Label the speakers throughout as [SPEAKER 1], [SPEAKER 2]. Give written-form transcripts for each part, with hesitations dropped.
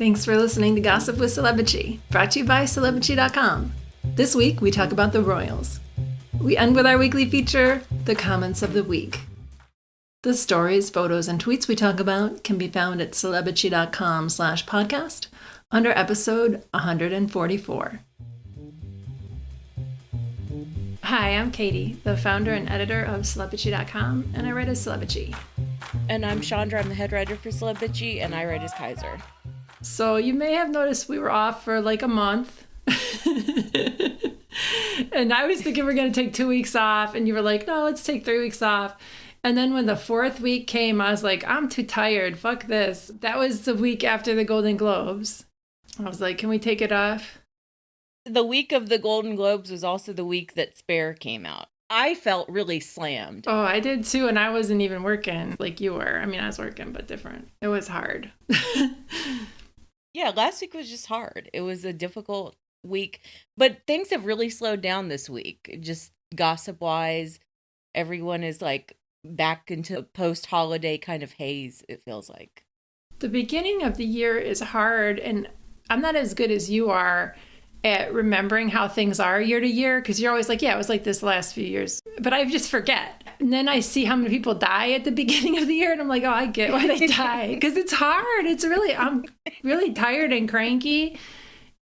[SPEAKER 1] Thanks for listening to Gossip with Celebrity, brought to you by Celebrity.com. This week, we talk about the Royals. We end with our weekly feature, The Comments of the Week. The stories, photos, and tweets we talk about can be found at Celebrity.com/podcast under episode 144. Hi, I'm Katie, the founder and editor of Celebrity.com, and I write as Celebrity.
[SPEAKER 2] And I'm Chandra, I'm the head writer for Celebrity, and I write as Kaiser.
[SPEAKER 1] So you may have noticed we were off for like a month. And I was thinking we're going to take 2 weeks off, and you were like, no, let's take 3 weeks off. And then when the fourth week came, I was like, I'm too tired. Fuck this. That was the week after the Golden Globes. I was like, can we take it off?
[SPEAKER 2] The week of the Golden Globes was also the week that Spare came out. I felt really slammed.
[SPEAKER 1] Oh, I did too, and I wasn't even working like you were. I mean, I was working, but different. It was hard.
[SPEAKER 2] Yeah, last week was just hard. It was a difficult week, but things have really slowed down this week. Just gossip-wise, everyone is like back into a post-holiday kind of haze, it feels like.
[SPEAKER 1] The beginning of the year is hard, and I'm not as good as you are at remembering how things are year to year, because you're always like, yeah, it was like this the last few years. But I just forget. And then I see how many people die at the beginning of the year, and I'm like, oh, I get why they die. Because it's hard. I'm really tired and cranky,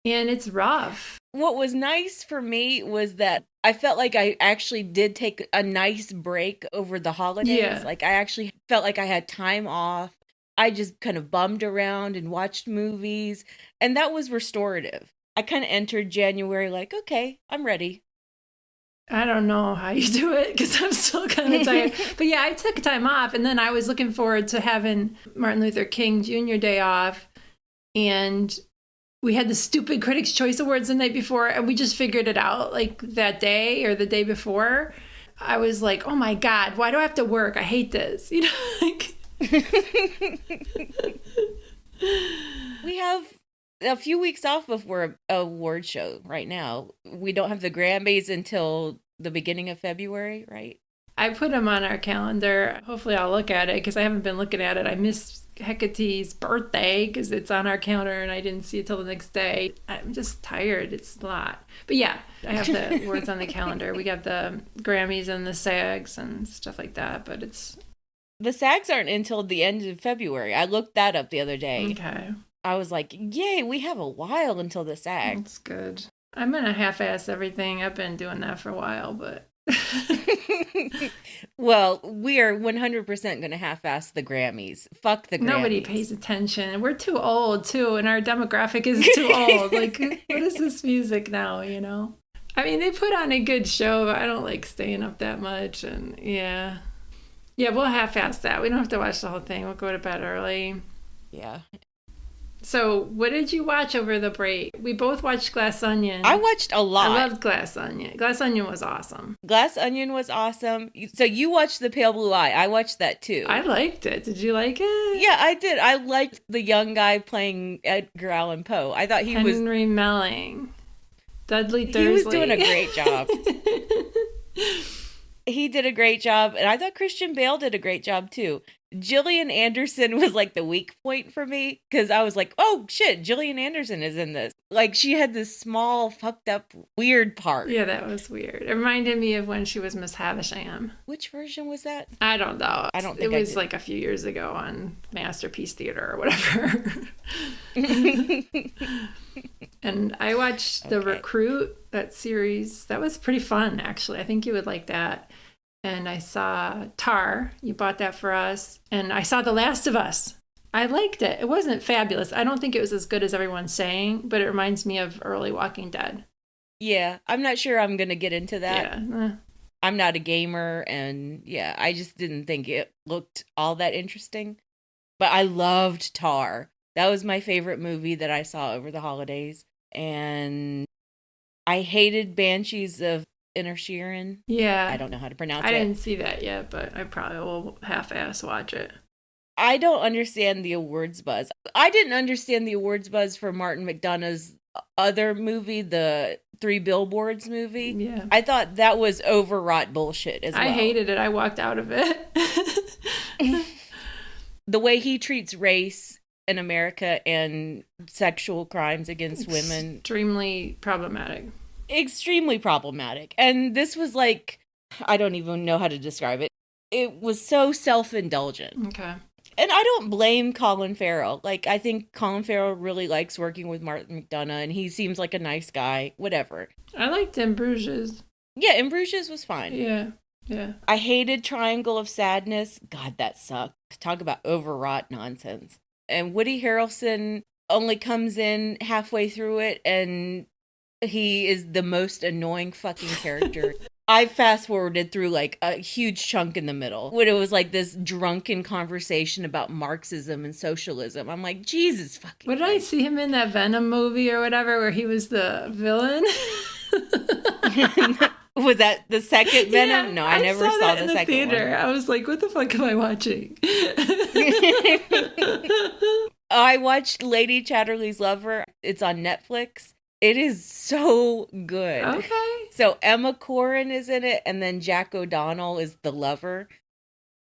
[SPEAKER 1] and it's rough.
[SPEAKER 2] What was nice for me was that I felt like I actually did take a nice break over the holidays.
[SPEAKER 1] Yeah.
[SPEAKER 2] Like I actually felt like I had time off. I just kind of bummed around and watched movies, and that was restorative. I kind of entered January like, okay, I'm ready.
[SPEAKER 1] I don't know how you do it because I'm still kind of tired. But yeah, I took time off, and then I was looking forward to having Martin Luther King Jr. Day off. And we had the stupid Critics' Choice Awards the night before, and we just figured it out like that day or the day before. I was like, oh my God, why do I have to work? I hate this. You know, like...
[SPEAKER 2] We have a few weeks off before an award show right now. We don't have the Grammys until the beginning of February, right?
[SPEAKER 1] I put them on our calendar. Hopefully I'll look at it because I haven't been looking at it. I missed Hecate's birthday because it's on our calendar and I didn't see it till the next day. I'm just tired. It's a lot. But yeah, I have the awards on the calendar. We got the Grammys and the SAGs and stuff like that, but it's...
[SPEAKER 2] The SAGs aren't until the end of February. I looked that up the other day.
[SPEAKER 1] Okay.
[SPEAKER 2] I was like, yay, we have a while until the SAG.
[SPEAKER 1] That's good. I'm going to half-ass everything. I've been doing that for a while, but...
[SPEAKER 2] Well, we are 100% going to half-ass the Grammys. Fuck the Grammys.
[SPEAKER 1] Nobody pays attention. We're too old, too, and our demographic is too old. Like, what is this music now, you know? I mean, they put on a good show, but I don't like staying up that much, and yeah. Yeah, we'll half-ass that. We don't have to watch the whole thing. We'll go to bed early.
[SPEAKER 2] Yeah.
[SPEAKER 1] So, what did you watch over the break? We both watched Glass Onion.
[SPEAKER 2] I watched a lot.
[SPEAKER 1] I loved Glass Onion. Glass Onion was awesome.
[SPEAKER 2] Glass Onion was awesome. So you watched The Pale Blue Eye. I watched that too.
[SPEAKER 1] I liked it. Did you like it?
[SPEAKER 2] Yeah, I did. I liked the young guy playing Edgar Allan Poe. I thought
[SPEAKER 1] Henry Melling. Dudley Dursley.
[SPEAKER 2] He was doing a great job. He did a great job, and I thought Christian Bale did a great job too. Gillian Anderson was like the weak point for me because I was like, oh shit, Gillian Anderson is in this. Like she had this small, fucked up, weird part.
[SPEAKER 1] Yeah, that was weird. It reminded me of when she was Miss Havisham.
[SPEAKER 2] Which version was that?
[SPEAKER 1] I don't know.
[SPEAKER 2] I don't think
[SPEAKER 1] it was like a few years ago on Masterpiece Theater or whatever. And I watched The Recruit, that series. That was pretty fun, actually. I think you would like that. And I saw Tar. You bought that for us. And I saw The Last of Us. I liked it. It wasn't fabulous. I don't think it was as good as everyone's saying, but it reminds me of early Walking Dead.
[SPEAKER 2] Yeah, I'm not sure I'm going to get into that.
[SPEAKER 1] Yeah.
[SPEAKER 2] I'm not a gamer, and yeah, I just didn't think it looked all that interesting. But I loved Tar. That was my favorite movie that I saw over the holidays. And I hated Banshees of Inisherin.
[SPEAKER 1] Yeah.
[SPEAKER 2] I don't know how to pronounce it.
[SPEAKER 1] I didn't see that yet, but I probably will half-ass watch it.
[SPEAKER 2] I don't understand the awards buzz. I didn't understand the awards buzz for Martin McDonagh's other movie, the Three Billboards movie.
[SPEAKER 1] Yeah.
[SPEAKER 2] I thought that was overwrought bullshit as well.
[SPEAKER 1] I hated it. I walked out of it.
[SPEAKER 2] The way he treats race in America and sexual crimes against women.
[SPEAKER 1] Extremely problematic.
[SPEAKER 2] Extremely problematic. And this was like, I don't even know how to describe it. It was so self-indulgent.
[SPEAKER 1] Okay.
[SPEAKER 2] And I don't blame Colin Farrell. Like, I think Colin Farrell really likes working with Martin McDonagh, and he seems like a nice guy. Whatever.
[SPEAKER 1] I liked In Bruges.
[SPEAKER 2] Yeah, In Bruges was fine.
[SPEAKER 1] Yeah, yeah.
[SPEAKER 2] I hated Triangle of Sadness. God, that sucked. Talk about overwrought nonsense. And Woody Harrelson only comes in halfway through it, and he is the most annoying fucking character. I fast forwarded through like a huge chunk in the middle when it was like this drunken conversation about Marxism and socialism. I'm like, Jesus fucking
[SPEAKER 1] What did I see him in that Venom movie or whatever where he was the villain?
[SPEAKER 2] Was that the second Venom?
[SPEAKER 1] Yeah,
[SPEAKER 2] No, I never saw the second
[SPEAKER 1] theater.
[SPEAKER 2] one.
[SPEAKER 1] I was like, what the fuck am I watching?
[SPEAKER 2] I watched Lady Chatterley's Lover. It's on Netflix. It is so good.
[SPEAKER 1] Okay.
[SPEAKER 2] So Emma Corrin is in it, and then Jack O'Donnell is the lover.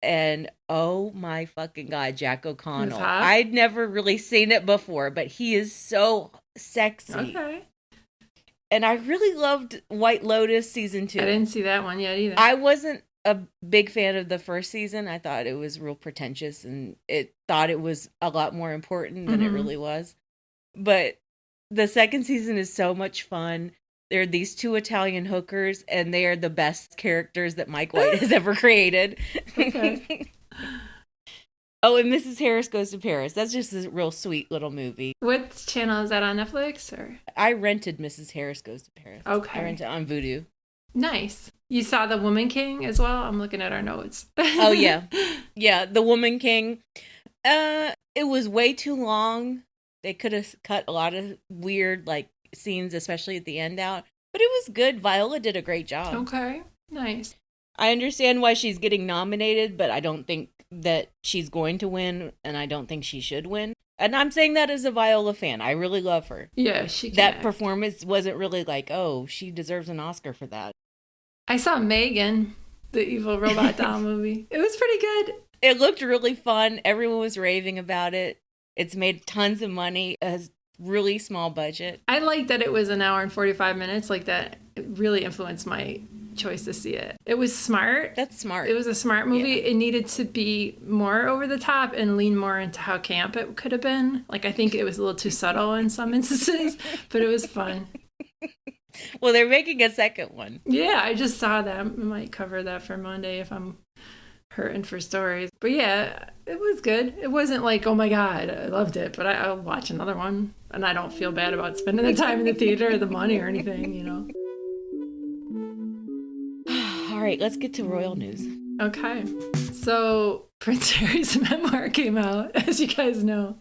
[SPEAKER 2] And oh my fucking God, Jack O'Connell. I'd never really seen it before, but he is so sexy.
[SPEAKER 1] Okay.
[SPEAKER 2] And I really loved White Lotus season 2.
[SPEAKER 1] I didn't see that one yet either.
[SPEAKER 2] I wasn't a big fan of the first season. I thought it was real pretentious, and it thought it was a lot more important than it really was. But the second season is so much fun. There are these two Italian hookers, and they are the best characters that Mike White has ever created.
[SPEAKER 1] Okay.
[SPEAKER 2] Oh, and Mrs. Harris Goes to Paris. That's just a real sweet little movie.
[SPEAKER 1] What channel is that on Netflix? Or
[SPEAKER 2] I rented Mrs. Harris Goes to Paris.
[SPEAKER 1] Okay.
[SPEAKER 2] I rented it on Vudu.
[SPEAKER 1] Nice. You saw The Woman King as well? I'm looking at our notes.
[SPEAKER 2] Oh, yeah. Yeah, The Woman King. It was way too long. They could have cut a lot of weird, like, scenes, especially at the end out. But it was good. Viola did a great job.
[SPEAKER 1] Okay. Nice.
[SPEAKER 2] I understand why she's getting nominated, but I don't think that she's going to win, and I don't think she should win. And I'm saying that as a Viola fan. I really love her.
[SPEAKER 1] Yeah, she can
[SPEAKER 2] That
[SPEAKER 1] act.
[SPEAKER 2] performance wasn't really like, oh, she deserves an Oscar for that.
[SPEAKER 1] I saw Megan, the evil robot doll movie. It was pretty good.
[SPEAKER 2] It looked really fun. Everyone was raving about it. It's made tons of money. It has really small budget.
[SPEAKER 1] I like that it was an hour and 45 minutes. Like that, it really influenced my choice to see it. It was smart.
[SPEAKER 2] That's smart.
[SPEAKER 1] It was a smart movie.
[SPEAKER 2] Yeah.
[SPEAKER 1] It needed to be more over the top and lean more into how camp it could have been. Like, I think it was a little too subtle in some instances, but it was fun.
[SPEAKER 2] Well, they're making a second one.
[SPEAKER 1] Yeah, I just saw that. I might cover that for Monday if I'm hurting for stories. But yeah, it was good. It wasn't like, oh my God, I loved it, but I'll watch another one. And I don't feel bad about spending the time in the theater or the money or anything, you know.
[SPEAKER 2] All right, let's get to royal news.
[SPEAKER 1] Okay. So Prince Harry's memoir came out, as you guys know.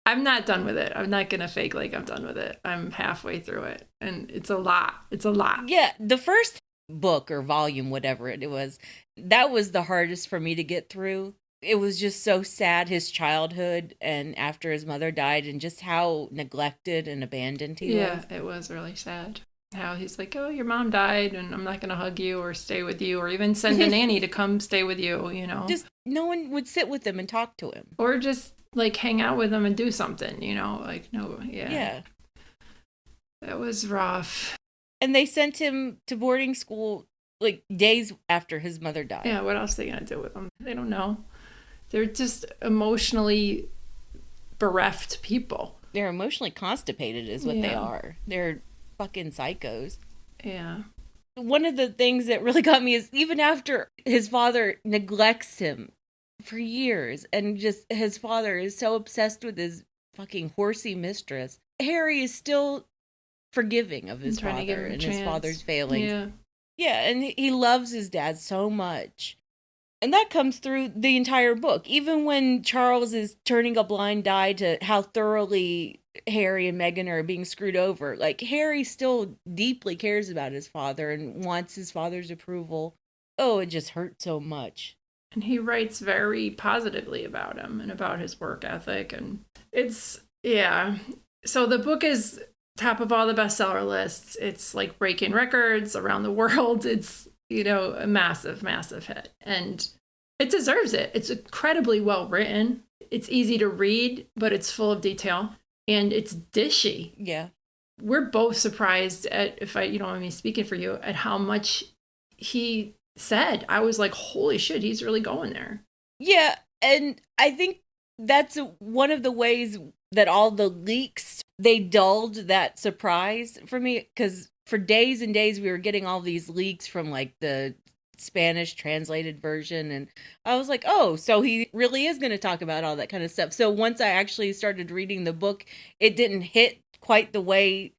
[SPEAKER 1] I'm not done with it. I'm not going to fake like I'm done with it. I'm halfway through it. And it's a lot. It's a lot.
[SPEAKER 2] Yeah, the first book or volume, whatever it was, that was the hardest for me to get through. It was just so sad, his childhood and after his mother died, and just how neglected and abandoned he was.
[SPEAKER 1] Yeah, it was really sad. How he's like, oh, your mom died and I'm not going to hug you or stay with you or even send a nanny to come stay with you, you know.
[SPEAKER 2] Just no one would sit with him and talk to him.
[SPEAKER 1] Or just like hang out with him and do something, you know, like no, yeah.
[SPEAKER 2] Yeah.
[SPEAKER 1] That was rough.
[SPEAKER 2] And they sent him to boarding school like days after his mother died.
[SPEAKER 1] Yeah, what else are they going to do with him? They don't know. They're just emotionally bereft people.
[SPEAKER 2] They're emotionally constipated is what they are. They're fucking psychos.
[SPEAKER 1] Yeah.
[SPEAKER 2] One of the things that really got me is even after his father neglects him for years and just his father is so obsessed with his fucking horsey mistress, Harry is still forgiving of his father and his father's failings.
[SPEAKER 1] Yeah.
[SPEAKER 2] Yeah, and he loves his dad so much. And that comes through the entire book. Even when Charles is turning a blind eye to how thoroughly Harry and Meghan are being screwed over, like Harry still deeply cares about his father and wants his father's approval. Oh, it just hurt so much.
[SPEAKER 1] And he writes very positively about him and about his work ethic. And it's, yeah. So the book is top of all the bestseller lists. It's like breaking records around the world. It's, you know, a massive, massive hit. And it deserves it. It's incredibly well written. It's easy to read, but it's full of detail, and it's dishy.
[SPEAKER 2] Yeah.
[SPEAKER 1] We're both surprised at, if you don't mind me speaking for you, at how much he said. I was like, holy shit, he's really going there.
[SPEAKER 2] Yeah, and I think that's one of the ways that all the leaks, they dulled that surprise for me, because for days and days we were getting all these leaks from like the Spanish translated version, and I was like, oh, so he really is going to talk about all that kind of stuff. So once I actually started reading the book, it didn't hit quite the way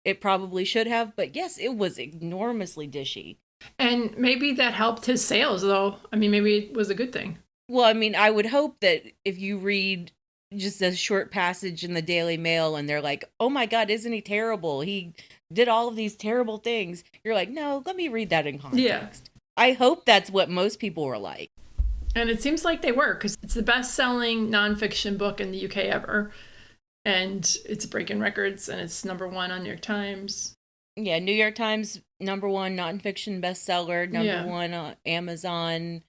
[SPEAKER 2] it probably should have, but yes, it was enormously dishy.
[SPEAKER 1] And maybe that helped his sales, though. I mean, maybe it was a good thing.
[SPEAKER 2] Well, I mean, I would hope that if you read just a short passage in the Daily Mail and they're like, oh my God, isn't he terrible? He did all of these terrible things. You're like, no, let me read that in context. Yeah. I hope that's what most people were like.
[SPEAKER 1] And it seems like they were, because it's the best-selling nonfiction book in the UK ever. And it's breaking records, and it's #1 on New York Times.
[SPEAKER 2] Yeah, New York Times, #1 nonfiction bestseller, #1 on Amazon.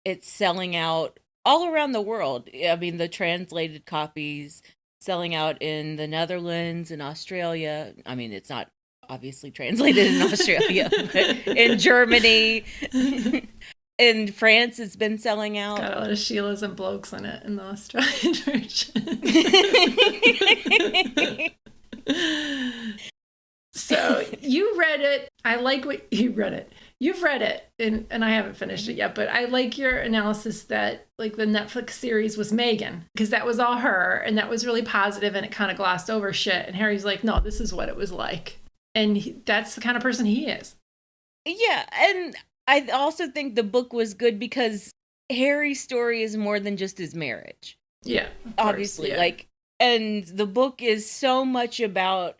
[SPEAKER 2] It's selling out all around the world. I mean, the translated copies selling out in the Netherlands and Australia. I mean, it's not obviously translated in Australia, but in Germany. In France, it's been selling out.
[SPEAKER 1] Got a lot of Sheilas and blokes in it in the Australian version. So you read it. I like what you read it. You've read it, and I haven't finished it yet, but I like your analysis that like the Netflix series was Megan, because that was all her, and that was really positive, and it kind of glossed over shit. And Harry's like, no, this is what it was like. And that's the kind of person he is.
[SPEAKER 2] Yeah, and I also think the book was good because Harry's story is more than just his marriage.
[SPEAKER 1] Yeah,
[SPEAKER 2] obviously,
[SPEAKER 1] yeah.
[SPEAKER 2] like, and the book is so much about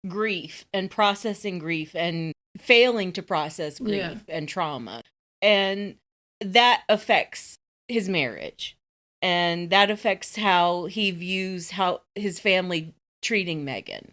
[SPEAKER 2] grief and processing grief and failing to process grief and trauma, and that affects his marriage, and that affects how he views how his family treating Megan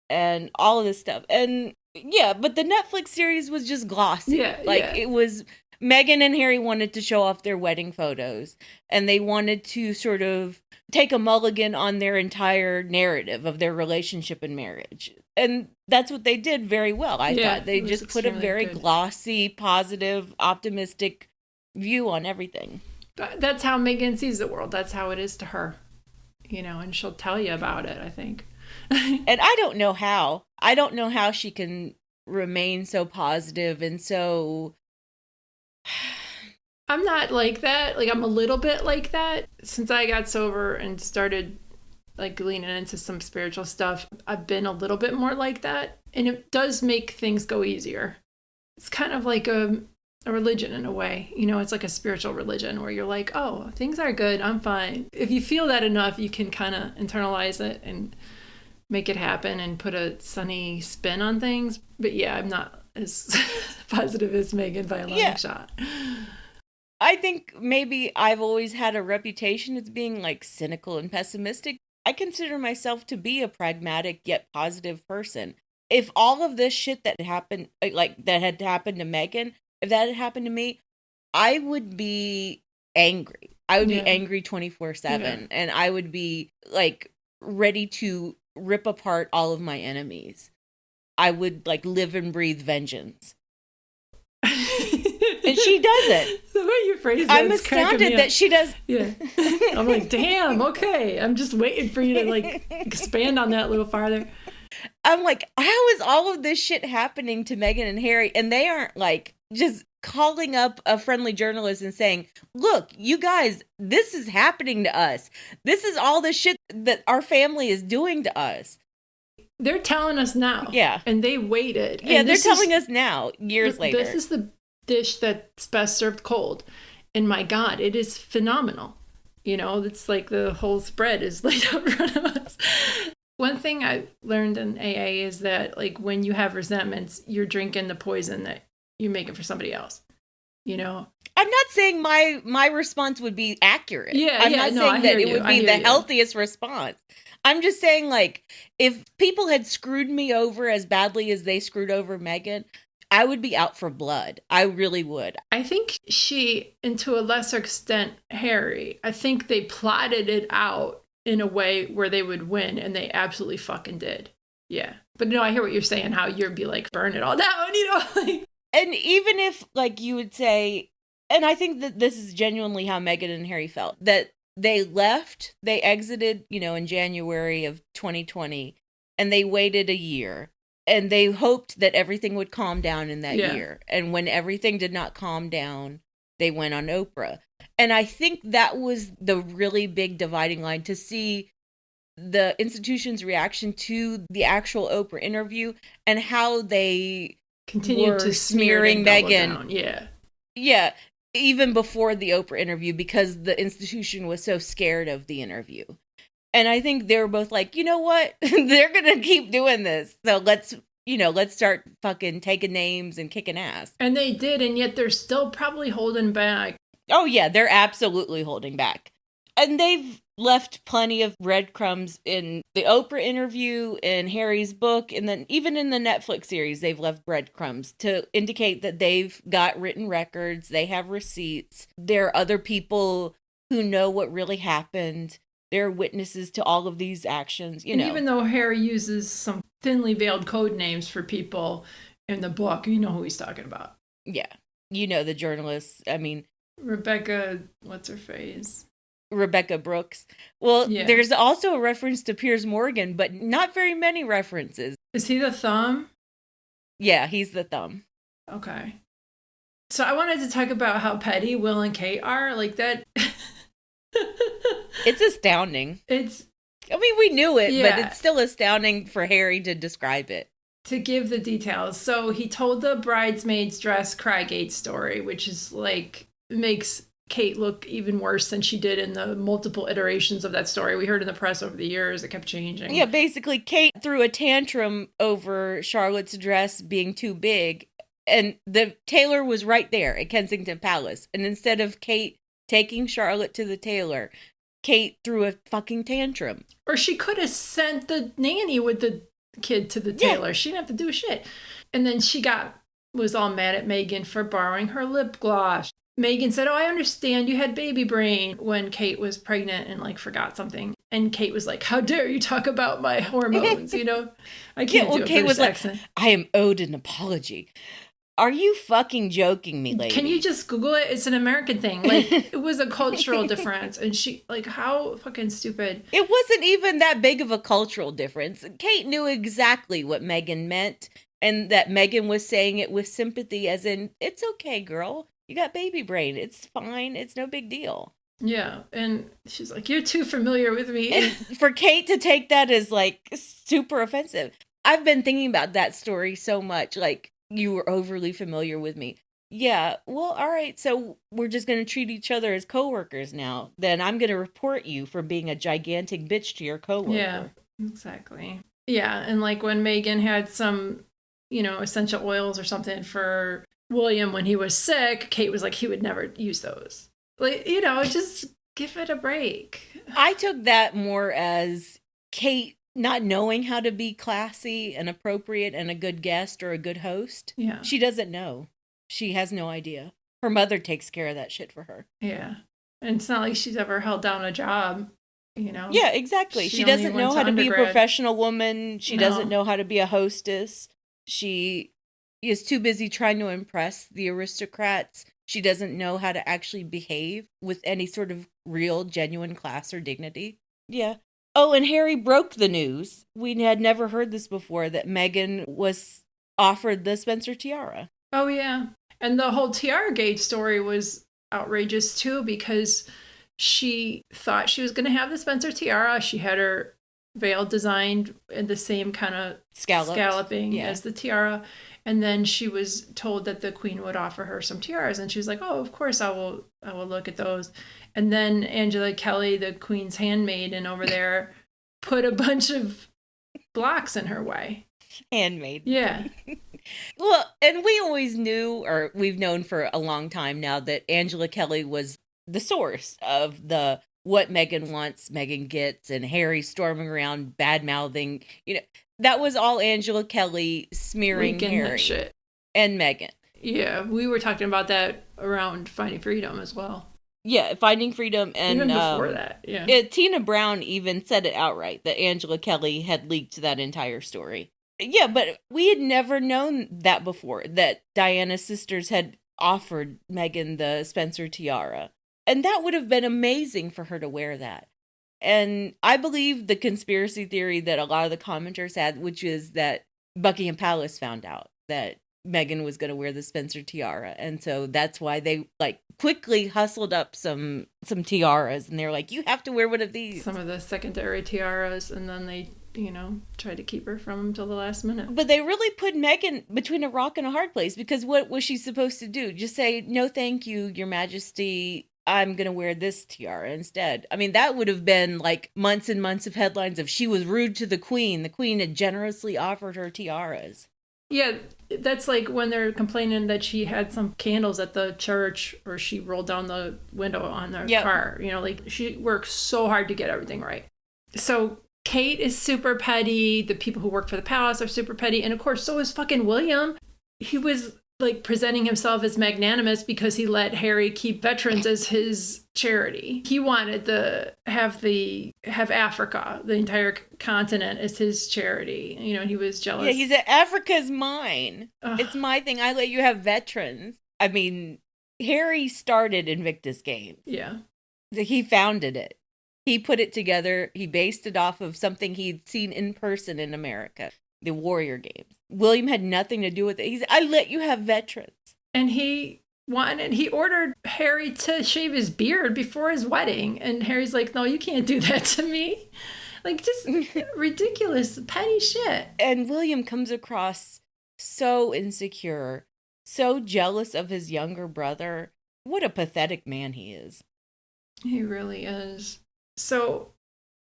[SPEAKER 2] and all of this stuff. And yeah, but the Netflix series was just glossy. It was Meghan and Harry wanted to show off their wedding photos, and they wanted to sort of take a mulligan on their entire narrative of their relationship and marriage. And that's what they did very well. I thought they just put a very glossy, positive, optimistic view on everything.
[SPEAKER 1] That's how Meghan sees the world. That's how it is to her, and she'll tell you about it, I think.
[SPEAKER 2] And I don't know how. I don't know how she can remain so positive and so...
[SPEAKER 1] I'm not like that. Like, I'm a little bit like that. Since I got sober and started like leaning into some spiritual stuff, I've been a little bit more like that. And it does make things go easier. It's kind of like a religion in a way. It's like a spiritual religion where you're like, oh, things are good. I'm fine. If you feel that enough, you can kind of internalize it and make it happen and put a sunny spin on things. But yeah, I'm not as positive as Megan by a long shot.
[SPEAKER 2] I think maybe I've always had a reputation as being like cynical and pessimistic. I consider myself to be a pragmatic yet positive person. If all of this shit that happened, like that had happened to Megan, if that had happened to me, I would be angry. I would be angry 24/7, and I would be like ready to rip apart all of my enemies. I would like live and breathe vengeance. And she doesn't.
[SPEAKER 1] The way you phrase that,
[SPEAKER 2] I'm astounded that she does.
[SPEAKER 1] Yeah. I'm like, damn, okay. I'm just waiting for you to like expand on that a little farther.
[SPEAKER 2] I'm like, how is all of this shit happening to Meghan and Harry? And they aren't like just calling up a friendly journalist and saying, look, you guys, this is happening to us. This is all the shit that our family is doing to us.
[SPEAKER 1] They're telling us now.
[SPEAKER 2] Yeah.
[SPEAKER 1] And they waited.
[SPEAKER 2] Yeah, they're telling us now, years later.
[SPEAKER 1] This is the dish that's best served cold. And my God, it is phenomenal. It's like the whole spread is laid out in front of us. One thing I learned in AA is that like when you have resentments, you're drinking the poison that you're making for somebody else. I'm
[SPEAKER 2] not saying my response would be accurate.
[SPEAKER 1] I'm
[SPEAKER 2] not saying that it would be the healthiest response. I'm just saying, like, if people had screwed me over as badly as they screwed over Meghan, I would be out for blood. I really would.
[SPEAKER 1] I think she, and to a lesser extent, Harry, I think they plotted it out in a way where they would win, and they absolutely fucking did. Yeah. But no, I hear what you're saying, how you'd be like, burn it all down, you know?
[SPEAKER 2] And even if, like, you would say, and I think that this is genuinely how Meghan and Harry felt, that they left, they exited, in January of 2020, and they waited a year. And they hoped that everything would calm down in that year. And when everything did not calm down, they went on Oprah. And I think that was the really big dividing line, to see the institution's reaction to the actual Oprah interview and how they
[SPEAKER 1] continued to
[SPEAKER 2] smearing Meghan.
[SPEAKER 1] Yeah.
[SPEAKER 2] Yeah. Even before the Oprah interview, because the institution was so scared of the interview. And I think they were both like, you know what? They're going to keep doing this. So let's start fucking taking names and kicking ass.
[SPEAKER 1] And they did. And yet they're still probably holding back.
[SPEAKER 2] Oh, yeah. They're absolutely holding back. And they've left plenty of breadcrumbs in the Oprah interview, in Harry's book, and then even in the Netflix series, they've left breadcrumbs to indicate that they've got written records. They have receipts. There are other people who know what really happened. They're witnesses to all of these actions,
[SPEAKER 1] And even though Harry uses some thinly veiled code names for people in the book, you know who he's talking about.
[SPEAKER 2] Yeah. The journalists. I mean,
[SPEAKER 1] Rebecca, what's her face?
[SPEAKER 2] Rebecca Brooks. Well, There's also a reference to Piers Morgan, but not very many references.
[SPEAKER 1] Is he the thumb?
[SPEAKER 2] Yeah, he's the thumb.
[SPEAKER 1] Okay. So I wanted to talk about how petty Will and Kate are. Like that...
[SPEAKER 2] It's astounding. We knew it, but it's still astounding for Harry to describe it.
[SPEAKER 1] To give the details. So he told the bridesmaid's dress Crygate story, which is like, makes Kate look even worse than she did in the multiple iterations of that story. We heard in the press over the years, it kept changing.
[SPEAKER 2] Yeah, basically Kate threw a tantrum over Charlotte's dress being too big, and the tailor was right there at Kensington Palace. And instead of Kate taking Charlotte to the tailor, Kate threw a fucking tantrum.
[SPEAKER 1] Or she could have sent the nanny with the kid to the tailor. Yeah. She didn't have to do shit. And then she was all mad at Meghan for borrowing her lip gloss. Meghan said, "Oh, I understand you had baby brain," when Kate was pregnant and forgot something. And Kate was like, "How dare you talk about my hormones?" I can't do a
[SPEAKER 2] Kate was
[SPEAKER 1] accent.
[SPEAKER 2] Like, "I am owed an apology." Are you fucking joking me, lady?
[SPEAKER 1] Can you just Google it? It's an American thing. It was a cultural difference. And she, how fucking stupid.
[SPEAKER 2] It wasn't even that big of a cultural difference. Kate knew exactly what Meghan meant, and that Meghan was saying it with sympathy, as in, it's okay, girl. You got baby brain. It's fine. It's no big deal.
[SPEAKER 1] Yeah. And she's like, "You're too familiar with me."
[SPEAKER 2] And for Kate to take that as super offensive. I've been thinking about that story so much. You were overly familiar with me. Yeah, well, all right, so we're just going to treat each other as coworkers now. Then I'm going to report you for being a gigantic bitch to your coworker.
[SPEAKER 1] Yeah, exactly. Yeah, and when Meghan had some, essential oils or something for William when he was sick, Kate was like, he would never use those. Just give it a break.
[SPEAKER 2] I took that more as Kate not knowing how to be classy and appropriate and a good guest or a good host.
[SPEAKER 1] Yeah.
[SPEAKER 2] She doesn't know. She has no idea. Her mother takes care of that shit for her.
[SPEAKER 1] Yeah. And it's not like she's ever held down a job,
[SPEAKER 2] Yeah, exactly. She doesn't know how to be a professional woman. She doesn't know how to be a hostess. She is too busy trying to impress the aristocrats. She doesn't know how to actually behave with any sort of real, genuine class or dignity. Yeah. Oh, and Harry broke the news. We had never heard this before, that Meghan was offered the Spencer tiara.
[SPEAKER 1] Oh, yeah. And the whole Tiara Gate story was outrageous, too, because she thought she was going to have the Spencer tiara. She had her veil designed in the same kind of scalloping as the tiara. And then she was told that the Queen would offer her some tiaras. And she was like, "Oh, of course, I will look at those." And then Angela Kelly, the Queen's handmaiden over there, put a bunch of blocks in her way.
[SPEAKER 2] Handmaid.
[SPEAKER 1] Yeah.
[SPEAKER 2] Well, and we always knew, or we've known for a long time now, that Angela Kelly was the source of what Meghan wants, Meghan gets, and Harry storming around bad-mouthing. That was all Angela Kelly smearing Harry.
[SPEAKER 1] Shit.
[SPEAKER 2] And Meghan.
[SPEAKER 1] Yeah, we were talking about that around Finding Freedom as well.
[SPEAKER 2] Yeah, Finding Freedom, and
[SPEAKER 1] even before that, yeah.
[SPEAKER 2] Tina Brown even said it outright that Angela Kelly had leaked that entire story. Yeah, but we had never known that before, that Diana's sisters had offered Meghan the Spencer tiara. And that would have been amazing for her to wear that. And I believe the conspiracy theory that a lot of the commenters had, which is that Buckingham Palace found out that Meghan was going to wear the Spencer tiara. And so that's why they like quickly hustled up some tiaras, and they're like, you have to wear one of these.
[SPEAKER 1] Some of the secondary tiaras, and then they, tried to keep her from them till the last minute.
[SPEAKER 2] But they really put Meghan between a rock and a hard place, because what was she supposed to do? Just say, no, thank you, Your Majesty. I'm going to wear this tiara instead. I mean, that would have been like months and months of headlines of she was rude to the Queen. The Queen had generously offered her tiaras.
[SPEAKER 1] Yeah, that's like when they're complaining that she had some candles at the church, or she rolled down the window on their car. Like she works so hard to get everything right. So Kate is super petty. The people who work for the palace are super petty. And of course, so is fucking William. He was like presenting himself as magnanimous because he let Harry keep veterans as his charity. He wanted to have Africa, the entire continent, as his charity. He was jealous.
[SPEAKER 2] Yeah, he said, Africa's mine. Ugh. It's my thing. I let you have veterans. I mean, Harry started Invictus Games.
[SPEAKER 1] Yeah.
[SPEAKER 2] He founded it. He put it together. He based it off of something he'd seen in person in America. The Warrior Games. William had nothing to do with it. He said, I let you have veterans.
[SPEAKER 1] And he ordered Harry to shave his beard before his wedding. And Harry's like, no, you can't do that to me. Like, just ridiculous, petty shit.
[SPEAKER 2] And William comes across so insecure, so jealous of his younger brother. What a pathetic man he is.
[SPEAKER 1] He really is. So,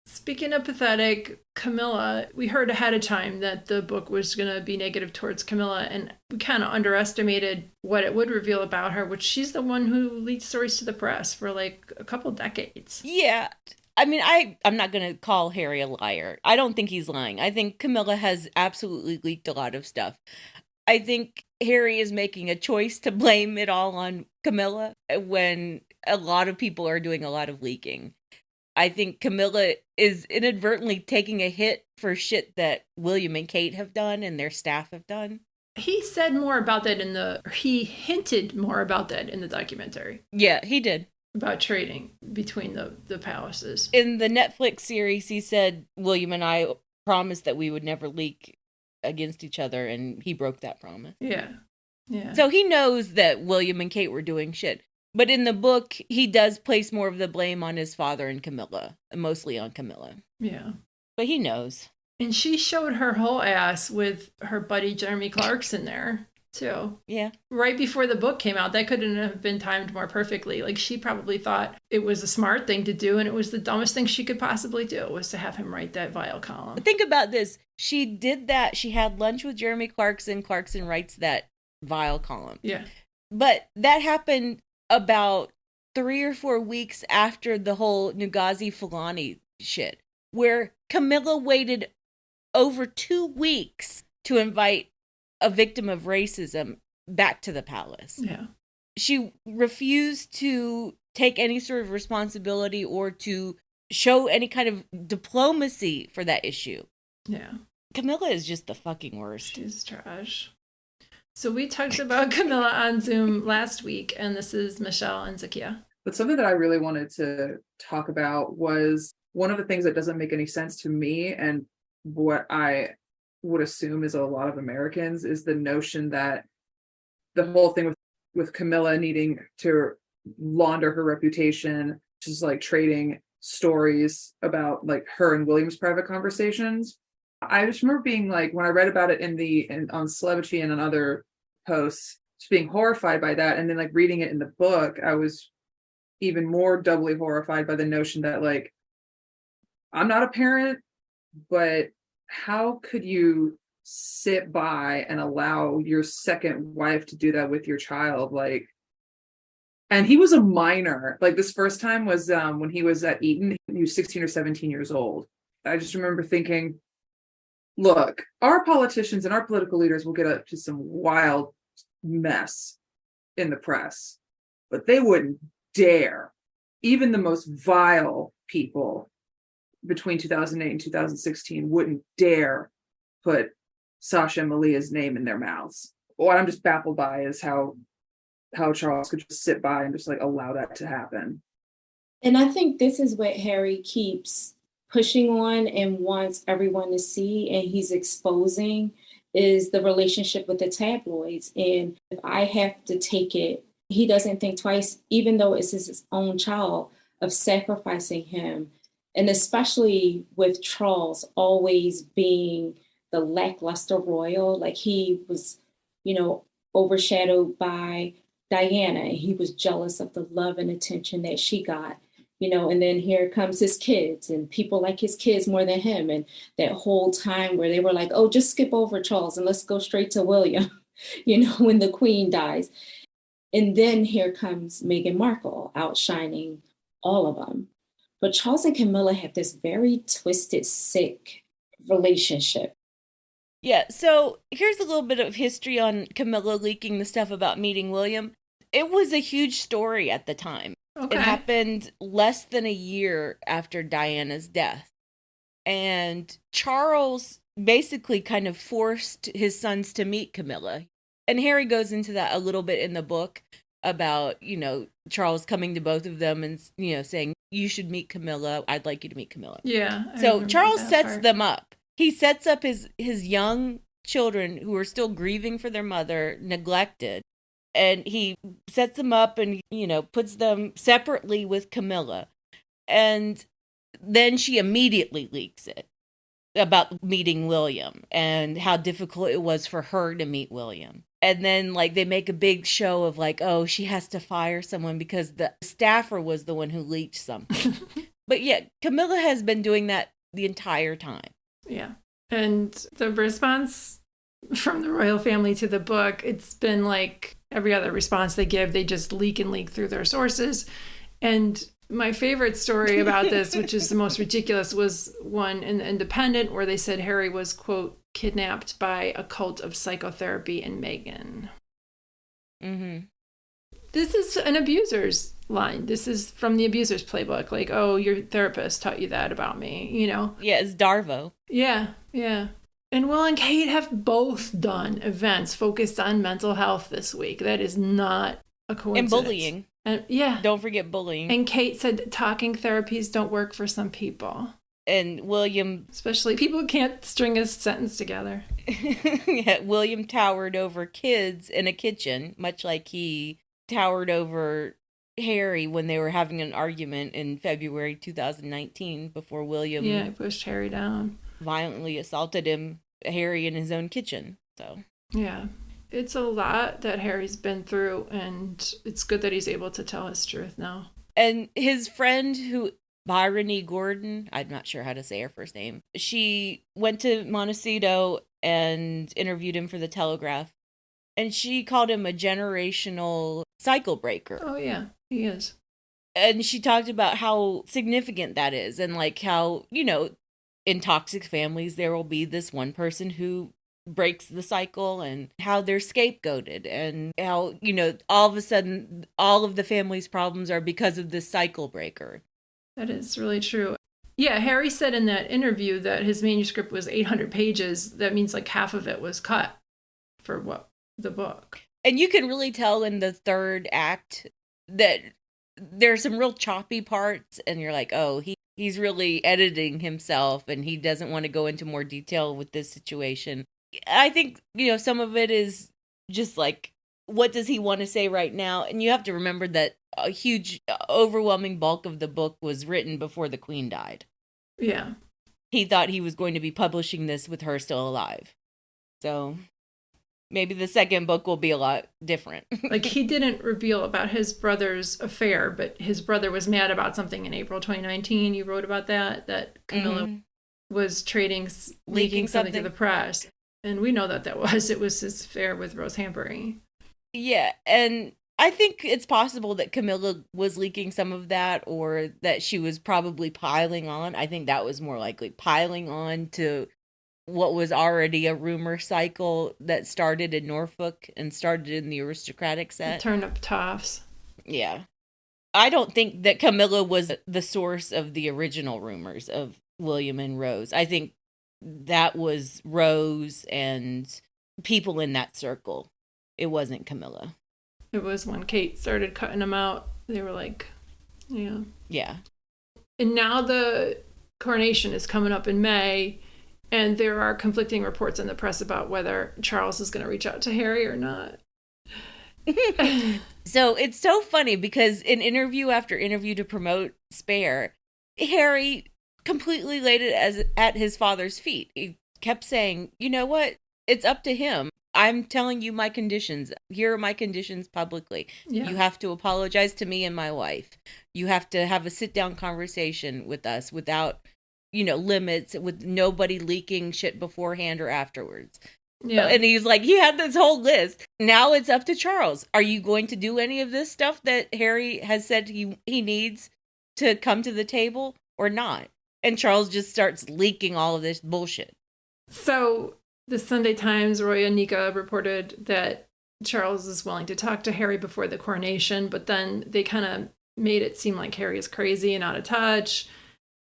[SPEAKER 1] speaking of pathetic, Camilla, we heard ahead of time that the book was going to be negative towards Camilla, and we kind of underestimated what it would reveal about her, which she's the one who leaked stories to the press for like a couple decades.
[SPEAKER 2] Yeah. I mean, I'm not going to call Harry a liar. I don't think he's lying. I think Camilla has absolutely leaked a lot of stuff. I think Harry is making a choice to blame it all on Camilla when a lot of people are doing a lot of leaking. I think Camilla is inadvertently taking a hit for shit that William and Kate have done and their staff have done.
[SPEAKER 1] He said more about that he hinted more about that in the documentary.
[SPEAKER 2] Yeah, he did.
[SPEAKER 1] About trading between the palaces.
[SPEAKER 2] In the Netflix series, he said, William and I promised that we would never leak against each other, and he broke that promise.
[SPEAKER 1] Yeah. Yeah.
[SPEAKER 2] So he knows that William and Kate were doing shit. But in the book, he does place more of the blame on his father and Camilla, mostly on Camilla.
[SPEAKER 1] Yeah.
[SPEAKER 2] But he knows.
[SPEAKER 1] And she showed her whole ass with her buddy Jeremy Clarkson there, too.
[SPEAKER 2] Yeah.
[SPEAKER 1] Right before the book came out, that couldn't have been timed more perfectly. Like, she probably thought it was a smart thing to do, and it was the dumbest thing she could possibly do, was to have him write that vile column.
[SPEAKER 2] Think about this. She did that. She had lunch with Jeremy Clarkson. Clarkson writes that vile column.
[SPEAKER 1] Yeah.
[SPEAKER 2] But that happened about 3 or 4 weeks after the whole Nugazi Fulani shit, where Camilla waited over 2 weeks to invite a victim of racism back to the palace.
[SPEAKER 1] Yeah.
[SPEAKER 2] She refused to take any sort of responsibility or to show any kind of diplomacy for that issue.
[SPEAKER 1] Yeah.
[SPEAKER 2] Camilla is just the fucking worst.
[SPEAKER 1] She's trash. So we talked about Camilla on Zoom last week, and this is Michelle and Zakia.
[SPEAKER 3] But something that I really wanted to talk about was one of the things that doesn't make any sense to me, and what I would assume is a lot of Americans, is the notion that the whole thing with Camilla needing to launder her reputation, just like trading stories about like her and William's private conversations. I just remember being like, when I read about it on Celebrity and on other posts, just being horrified by that. And then like reading it in the book, I was even more doubly horrified by the notion that like, I'm not a parent, but how could you sit by and allow your second wife to do that with your child? Like, and he was a minor. Like, this first time was when he was at Eton. He was 16 or 17 years old. I just remember thinking, look, our politicians and our political leaders will get up to some wild mess in the press, but they wouldn't dare, even the most vile people between 2008 and 2016 wouldn't dare put Sasha and Malia's name in their mouths. What I'm just baffled by is how Charles could just sit by and just like allow that to happen.
[SPEAKER 4] And I think this is what Harry keeps pushing on and wants everyone to see, and he's exposing, is the relationship with the tabloids. And if I have to take it, he doesn't think twice, even though it's his own child, of sacrificing him. And especially with Charles always being the lackluster royal, like he was, overshadowed by Diana, and he was jealous of the love and attention that she got. And then here comes his kids, and people like his kids more than him. And that whole time where they were like, oh, just skip over Charles and let's go straight to William, when the Queen dies. And then here comes Meghan Markle outshining all of them. But Charles and Camilla have this very twisted, sick relationship.
[SPEAKER 2] Yeah, so here's a little bit of history on Camilla leaking the stuff about meeting William. It was a huge story at the time.
[SPEAKER 1] Okay.
[SPEAKER 2] It happened less than a year after Diana's death. And Charles basically kind of forced his sons to meet Camilla. And Harry goes into that a little bit in the book about, Charles coming to both of them and, saying, you should meet Camilla. I'd like you to meet Camilla.
[SPEAKER 1] Yeah.
[SPEAKER 2] So Charles sets them up. He sets up his young children who are still grieving for their mother, neglected. And he sets them up and, puts them separately with Camilla. And then she immediately leaks it about meeting William and how difficult it was for her to meet William. And then, they make a big show of, oh, she has to fire someone because the staffer was the one who leaked something. But yeah, Camilla has been doing that the entire time.
[SPEAKER 1] Yeah. And the response from the royal family to the book, it's been like every other response they give, they just leak through their sources. And my favorite story about this, which is the most ridiculous, was one in The Independent where they said Harry was, quote, kidnapped by a cult of psychotherapy in Meghan.
[SPEAKER 2] Mm-hmm.
[SPEAKER 1] This is an abuser's line. This is from the abuser's playbook. Like, oh, your therapist taught you that about me,
[SPEAKER 2] Yeah, it's Darvo.
[SPEAKER 1] Yeah. And Will and Kate have both done events focused on mental health this week. That is not a coincidence.
[SPEAKER 2] And bullying.
[SPEAKER 1] And yeah.
[SPEAKER 2] Don't forget bullying.
[SPEAKER 1] And Kate said talking therapies don't work for some people.
[SPEAKER 2] And William...
[SPEAKER 1] Especially people who can't string a sentence together.
[SPEAKER 2] Yeah, William towered over kids in a kitchen, much like he towered over Harry when they were having an argument in February 2019 before William...
[SPEAKER 1] Yeah, he pushed Harry down.
[SPEAKER 2] Violently assaulted Harry in his own kitchen. So
[SPEAKER 1] yeah, it's a lot that Harry's been through, and it's good that he's able to tell his truth now.
[SPEAKER 2] And his friend, Byrony Gordon, I'm not sure how to say her first name, she went to Montecito and interviewed him for the Telegraph, and she called him a generational cycle breaker.
[SPEAKER 1] Oh yeah, he is.
[SPEAKER 2] And she talked about how significant that is, and how in toxic families, there will be this one person who breaks the cycle and how they're scapegoated and how, all of a sudden, all of the family's problems are because of this cycle breaker.
[SPEAKER 1] That is really true. Yeah, Harry said in that interview that his manuscript was 800 pages. That means half of it was cut for the book.
[SPEAKER 2] And you can really tell in the third act that there's some real choppy parts and you're like, oh, he's really editing himself and he doesn't want to go into more detail with this situation. I think, some of it is just what does he want to say right now? And you have to remember that a huge, overwhelming bulk of the book was written before the Queen died.
[SPEAKER 1] Yeah.
[SPEAKER 2] He thought he was going to be publishing this with her still alive. So maybe the second book will be a lot different.
[SPEAKER 1] He didn't reveal about his brother's affair, but his brother was mad about something in April 2019. You wrote about that Camilla was leaking something to the press. And we know that it was his affair with Rose Hambury.
[SPEAKER 2] Yeah, and I think it's possible that Camilla was leaking some of that or that she was probably piling on. I think that was more likely piling on to what was already a rumor cycle that started in Norfolk and started in the aristocratic set.
[SPEAKER 1] Turnip toffs.
[SPEAKER 2] Yeah. I don't think that Camilla was the source of the original rumors of William and Rose. I think that was Rose and people in that circle. It wasn't Camilla.
[SPEAKER 1] It was when Kate started cutting them out. They were like, yeah.
[SPEAKER 2] Yeah.
[SPEAKER 1] And now the coronation is coming up in May, and there are conflicting reports in the press about whether Charles is going to reach out to Harry or not.
[SPEAKER 2] So it's so funny because in interview after interview to promote Spare, Harry completely laid it at his father's feet. He kept saying, you know what? It's up to him. I'm telling you my conditions. Here are my conditions publicly.
[SPEAKER 1] Yeah.
[SPEAKER 2] You have to apologize to me and my wife. You have to have a sit-down conversation with us without, limits, with nobody leaking shit beforehand or afterwards.
[SPEAKER 1] Yeah.
[SPEAKER 2] And he's like, he had this whole list. Now it's up to Charles. Are you going to do any of this stuff that Harry has said he needs to come to the table or not? And Charles just starts leaking all of this bullshit.
[SPEAKER 1] So the Sunday Times, Roy Anika reported that Charles is willing to talk to Harry before the coronation, but then they kind of made it seem like Harry is crazy and out of touch.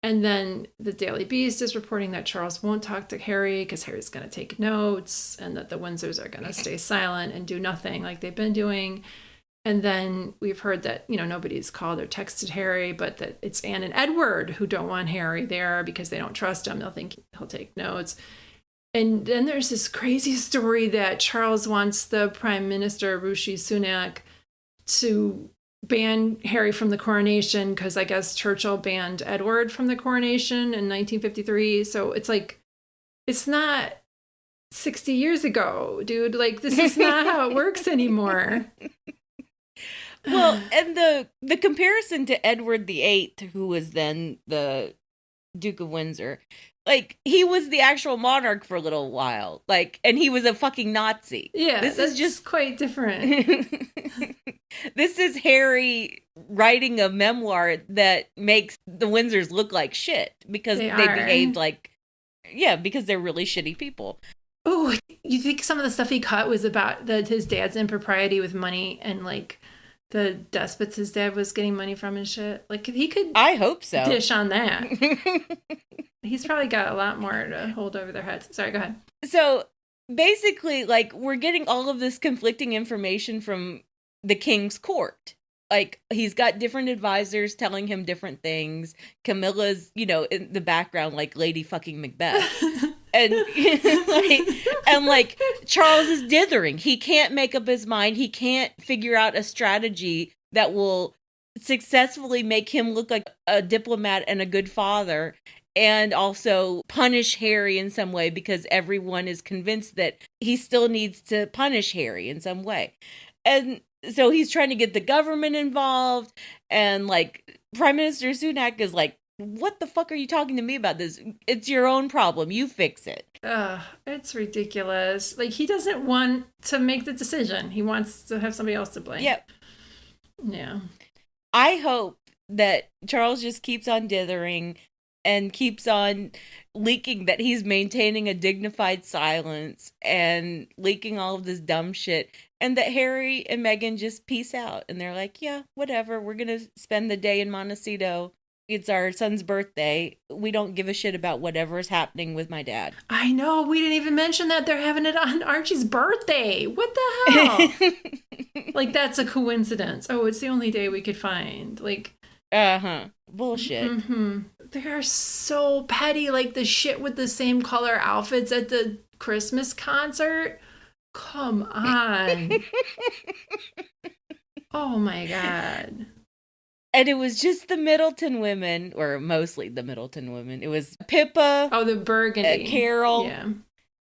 [SPEAKER 1] And then the Daily Beast is reporting that Charles won't talk to Harry because Harry's going to take notes, and that the Windsors are going to stay silent and do nothing like they've been doing. And then we've heard that, nobody's called or texted Harry, but that it's Anne and Edward who don't want Harry there because they don't trust him. They'll think he'll take notes. And then there's this crazy story that Charles wants the Prime Minister, Rishi Sunak, to ban Harry from the coronation because I guess Churchill banned Edward from the coronation in 1953. So it's like, it's not 60 years ago, dude. Like, this is not how it works anymore.
[SPEAKER 2] Well, and the comparison to Edward VIII, who was then the Duke of Windsor, like, he was the actual monarch for a little while. Like, and he was a fucking Nazi.
[SPEAKER 1] Yeah,
[SPEAKER 2] this is just
[SPEAKER 1] quite different.
[SPEAKER 2] This is Harry writing a memoir that makes the Windsors look like shit because they behaved like, because they're really shitty people.
[SPEAKER 1] Oh, you think some of the stuff he cut was about his dad's impropriety with money and like the despots his dad was getting money from and shit? Like, if he could,
[SPEAKER 2] I hope so,
[SPEAKER 1] dish on that. He's probably got a lot more to hold over their heads. Sorry, go ahead.
[SPEAKER 2] So basically, like, we're getting all of this conflicting information from the king's court. Like, he's got different advisors telling him different things. Camilla's, in the background, like Lady fucking Macbeth. And Charles is dithering. He can't make up his mind. He can't figure out a strategy that will successfully make him look like a diplomat and a good father, and also punish Harry in some way, because everyone is convinced that he still needs to punish Harry in some way. And so he's trying to get the government involved, and like Prime Minister Sunak is like, what the fuck are you talking to me about this? It's your own problem. You fix it.
[SPEAKER 1] It's ridiculous. Like, he doesn't want to make the decision. He wants to have somebody else to blame.
[SPEAKER 2] Yep.
[SPEAKER 1] Yeah.
[SPEAKER 2] I hope that Charles just keeps on dithering and keeps on leaking that he's maintaining a dignified silence and leaking all of this dumb shit, and that Harry and Meghan just peace out and they're like, yeah, whatever, we're gonna spend the day in Montecito. It's our son's birthday. We don't give a shit about whatever is happening with my dad.
[SPEAKER 1] I know. We didn't even mention that they're having it on Archie's birthday. What the hell? Like, that's a coincidence. Oh, it's the only day we could find. Like,
[SPEAKER 2] bullshit.
[SPEAKER 1] Mm-hmm. They are so petty. Like, the shit with the same color outfits at the Christmas concert. Come on. Oh my God.
[SPEAKER 2] And it was just the Middleton women, or mostly the Middleton women. It was Pippa.
[SPEAKER 1] Oh, the Burgundy.
[SPEAKER 2] Carol.
[SPEAKER 1] Yeah.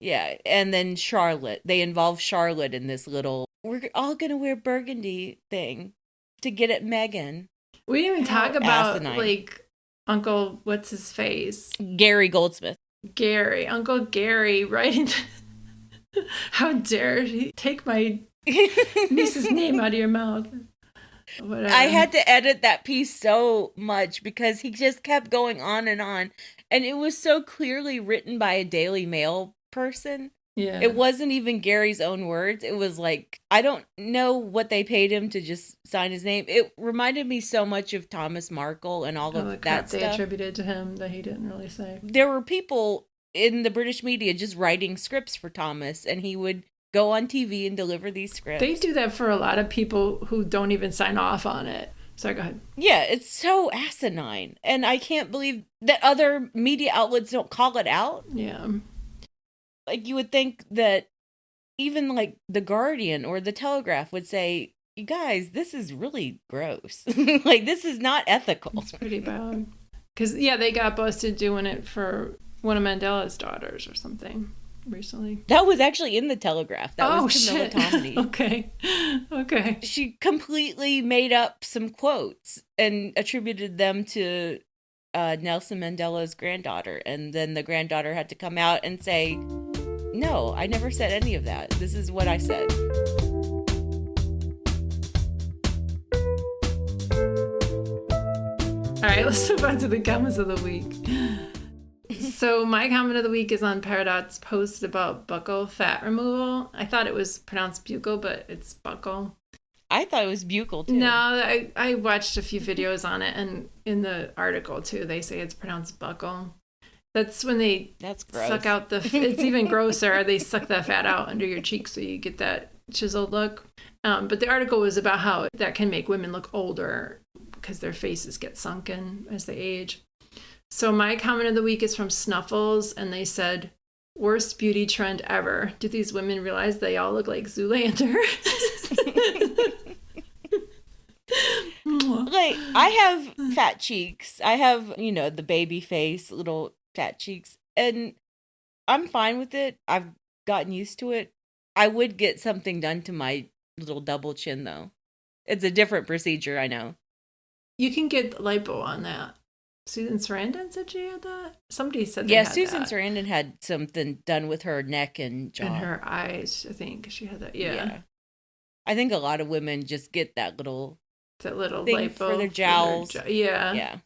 [SPEAKER 2] Yeah. And then Charlotte. They involved Charlotte in this little, we're all going to wear burgundy thing to get at Meghan.
[SPEAKER 1] We didn't even talk about,
[SPEAKER 2] asinine.
[SPEAKER 1] like, Uncle, what's his face?
[SPEAKER 2] Gary Goldsmith.
[SPEAKER 1] Gary. Uncle Gary, right? How dare he take my niece's name out of your mouth? Whatever.
[SPEAKER 2] I had to edit that piece so much because he just kept going on. And it was so clearly written by a Daily Mail person.
[SPEAKER 1] Yeah.
[SPEAKER 2] It wasn't even Gary's own words. It was like, I don't know what they paid him to just sign his name. It reminded me so much of Thomas Markle and all of
[SPEAKER 1] the
[SPEAKER 2] that stuff.
[SPEAKER 1] They attributed to him that he didn't really say.
[SPEAKER 2] There were people in the British media just writing scripts for Thomas, and he would go on TV and deliver these scripts.
[SPEAKER 1] They do that for a lot of people who don't even sign off on it. Sorry, go ahead.
[SPEAKER 2] Yeah, it's so asinine. And I can't believe that other media outlets don't call it out.
[SPEAKER 1] Yeah.
[SPEAKER 2] Like, you would think that even like The Guardian or The Telegraph would say, you guys, this is really gross. Like, this is not ethical.
[SPEAKER 1] It's pretty bad. Because, yeah, they got busted doing it for one of Mandela's daughters or something recently.
[SPEAKER 2] That was actually in The Telegraph. That was Camilla Tominey.
[SPEAKER 1] Okay.
[SPEAKER 2] She completely made up some quotes and attributed them to Nelson Mandela's granddaughter. And then the granddaughter had to come out and say, no, I never said any of that. This is what I said.
[SPEAKER 1] All right, let's move on to the comments of the week. So my comment of the week is on Peridot's post about buccal fat removal. I thought it was pronounced buccal, but it's buccal.
[SPEAKER 2] I thought it was buccal, too.
[SPEAKER 1] No, I watched a few videos on it, and in the article, too, they say it's pronounced buccal. That's when
[SPEAKER 2] That's gross.
[SPEAKER 1] suck out it's even grosser. They suck that fat out under your cheeks so you get that chiseled look. But the article was about how that can make women look older because their faces get sunken as they age. So my comment of the week is from Snuffles, and they said, worst beauty trend ever. Do these women realize they all look like Zoolander?
[SPEAKER 2] Like, I have fat cheeks. I have, the baby face, little fat cheeks. And I'm fine with it. I've gotten used to it. I would get something done to my little double chin, though. It's a different procedure, I know.
[SPEAKER 1] You can get lipo on that. Susan Sarandon said she had that? Somebody said
[SPEAKER 2] Yeah, Susan Sarandon had something done with her neck and jaw.
[SPEAKER 1] And her eyes, I think. She had that, yeah.
[SPEAKER 2] I think a lot of women just get that little
[SPEAKER 1] thing
[SPEAKER 2] lipo for their jowls. Yeah.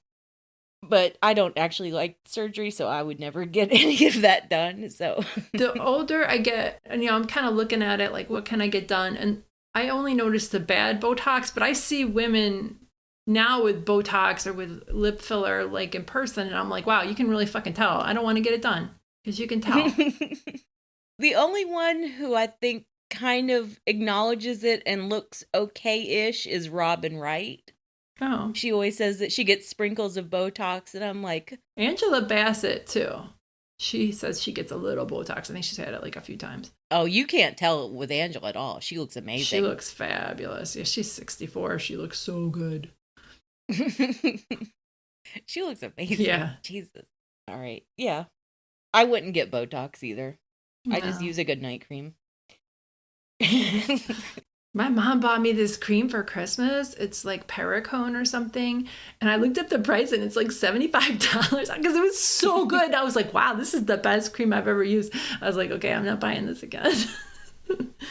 [SPEAKER 2] But I don't actually like surgery, so I would never get any of that done. So
[SPEAKER 1] the older I get, and I'm kind of looking at it like, what can I get done? And I only notice the bad Botox, but I see women now with Botox or with lip filler, like in person, and I'm like, wow, you can really fucking tell. I don't want to get it done because you can tell.
[SPEAKER 2] The only one who I think kind of acknowledges it and looks okay-ish is Robin Wright.
[SPEAKER 1] Oh.
[SPEAKER 2] She always says that she gets sprinkles of Botox, and I'm like...
[SPEAKER 1] Angela Bassett, too. She says she gets a little Botox. I think she's had it like a few times.
[SPEAKER 2] Oh, you can't tell with Angela at all. She looks amazing.
[SPEAKER 1] She looks fabulous. Yeah, she's 64. She looks so good.
[SPEAKER 2] She looks amazing.
[SPEAKER 1] Yeah.
[SPEAKER 2] Jesus. All right. Yeah. I wouldn't get Botox either.
[SPEAKER 1] No.
[SPEAKER 2] I just use a good night cream.
[SPEAKER 1] My mom bought me this cream for Christmas. It's like Pericone or something. And I looked up the price and it's like $75 because it was so good. I was like, wow, this is the best cream I've ever used. I was like, okay, I'm not buying this again.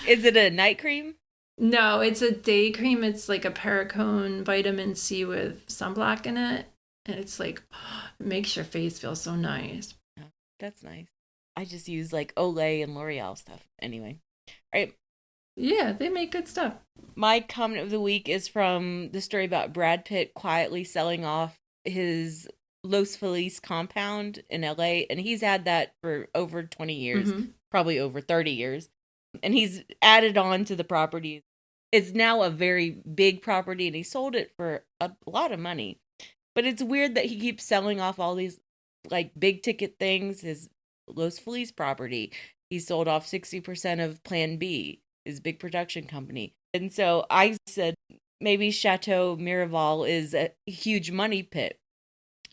[SPEAKER 2] Is it a night cream?
[SPEAKER 1] No, it's a day cream. It's like a Pericone vitamin C with sunblock in it. And it's like, it makes your face feel so nice.
[SPEAKER 2] Oh, that's nice. I just use like Olay and L'Oreal stuff. Anyway. All right.
[SPEAKER 1] Yeah, they make good stuff.
[SPEAKER 2] My comment of the week is from the story about Brad Pitt quietly selling off his Los Feliz compound in LA. And he's had that for over 20 years, probably over 30 years. And he's added on to the property. It's now a very big property, and he sold it for a lot of money. But it's weird that he keeps selling off all these like big ticket things. His Los Feliz property, he sold off 60% of Plan B, his big production company. And so I said, maybe Chateau Miraval is a huge money pit.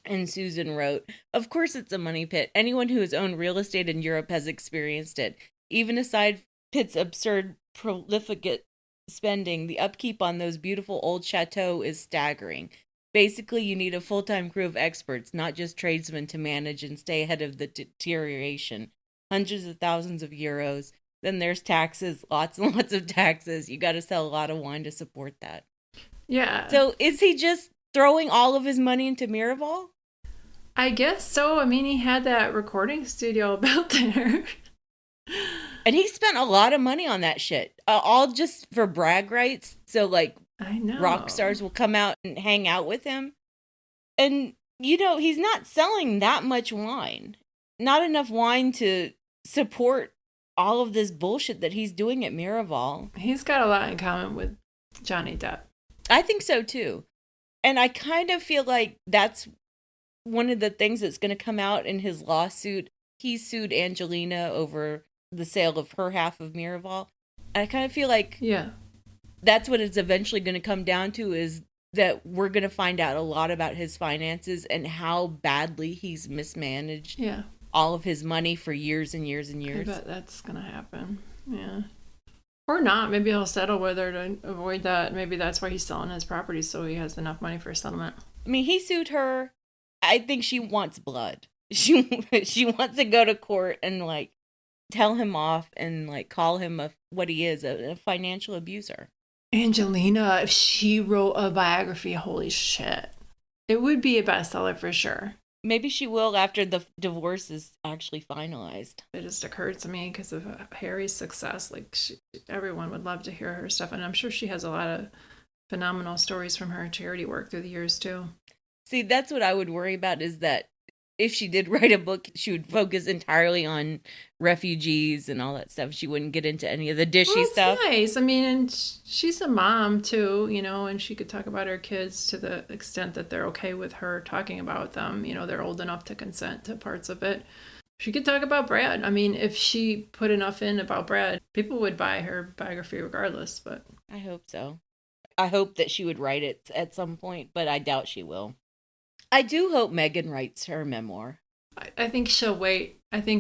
[SPEAKER 2] And Susan wrote, of course it's a money pit. Anyone who has owned real estate in Europe has experienced it. Even aside Pitt's absurd prolific spending, the upkeep on those beautiful old chateaux is staggering. Basically, you need a full-time crew of experts, not just tradesmen, to manage and stay ahead of the deterioration. Hundreds of thousands of euros. Then there's taxes, lots and lots of taxes. You got to sell a lot of wine to support that.
[SPEAKER 1] Yeah.
[SPEAKER 2] So is he just throwing all of his money into Miraval?
[SPEAKER 1] I guess so. I mean, he had that recording studio built there.
[SPEAKER 2] And he spent a lot of money on that shit. All just for brag rights. So, like,
[SPEAKER 1] I know.
[SPEAKER 2] rock stars will come out and hang out with him. And, you know, he's not selling that much wine. Not enough wine to support all of this bullshit that he's doing at Miraval.
[SPEAKER 1] He's got a lot in common with Johnny Depp.
[SPEAKER 2] I think so, too. And I kind of feel like that's one of the things that's going to come out in his lawsuit. He sued Angelina over the sale of her half of Miraval. I kind of feel like that's what it's eventually going to come down to, is that we're going to find out a lot about his finances and how badly he's mismanaged all of his money for years and years and years.
[SPEAKER 1] I bet that's going to happen. Yeah. Or not. Maybe he'll settle with her to avoid that. Maybe that's why he's selling his property, so he has enough money for a settlement.
[SPEAKER 2] I mean, he sued her. I think she wants blood. She wants to go to court and, like, tell him off and, like, call him what he is, a financial abuser.
[SPEAKER 1] Angelina, if she wrote a biography, holy shit. It would be a bestseller for sure.
[SPEAKER 2] Maybe she will after the divorce is actually finalized.
[SPEAKER 1] It just occurred to me because of Harry's success. Like, everyone would love to hear her stuff. And I'm sure she has a lot of phenomenal stories from her charity work through the years, too.
[SPEAKER 2] See, that's what I would worry about, is that if she did write a book, she would focus entirely on refugees and all that stuff. She wouldn't get into any of the dishy stuff.
[SPEAKER 1] Nice. I mean, and she's a mom too, you know, and she could talk about her kids to the extent that they're okay with her talking about them. You know, they're old enough to consent to parts of it. She could talk about Brad. I mean, if she put enough in about Brad, people would buy her biography regardless, but
[SPEAKER 2] I hope so. I hope that she would write it at some point, but I doubt she will. I do hope Meghan writes her memoir.
[SPEAKER 1] I think she'll wait. I do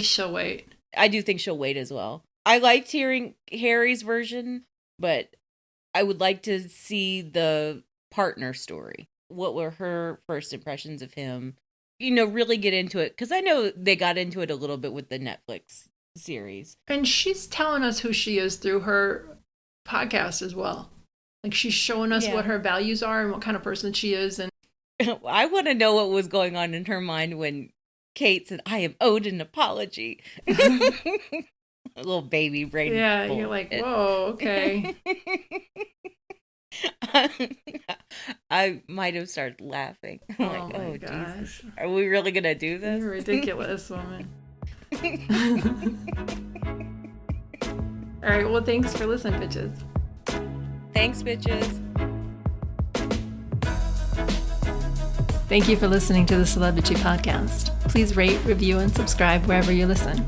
[SPEAKER 1] think she'll wait
[SPEAKER 2] as well. I liked hearing Harry's version, but I would like to see the partner story. What were her first impressions of him? You know, really get into it. Because I know they got into it a little bit with the Netflix series.
[SPEAKER 1] And she's telling us who she is through her podcast as well. Like, she's showing us what her values are and what kind of person she is. And
[SPEAKER 2] I want to know what was going on in her mind when Kate said, "I am owed an apology." A little baby brain.
[SPEAKER 1] Yeah, you're like, whoa, okay.
[SPEAKER 2] I might have started laughing.
[SPEAKER 1] Oh,
[SPEAKER 2] like,
[SPEAKER 1] my gosh.
[SPEAKER 2] Jesus. Are we really going to do this?
[SPEAKER 1] You're ridiculous, woman. All right, well, thanks for listening, bitches.
[SPEAKER 2] Thanks, bitches.
[SPEAKER 1] Thank you for listening to the Celebrity Podcast. Please rate, review, and subscribe wherever you listen.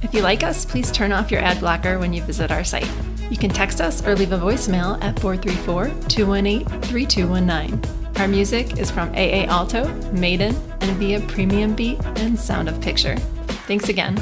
[SPEAKER 1] If you like us, please turn off your ad blocker when you visit our site. You can text us or leave a voicemail at 434-218-3219. Our music is from AA Alto, Maiden, and via Premium Beat and Sound of Picture. Thanks again.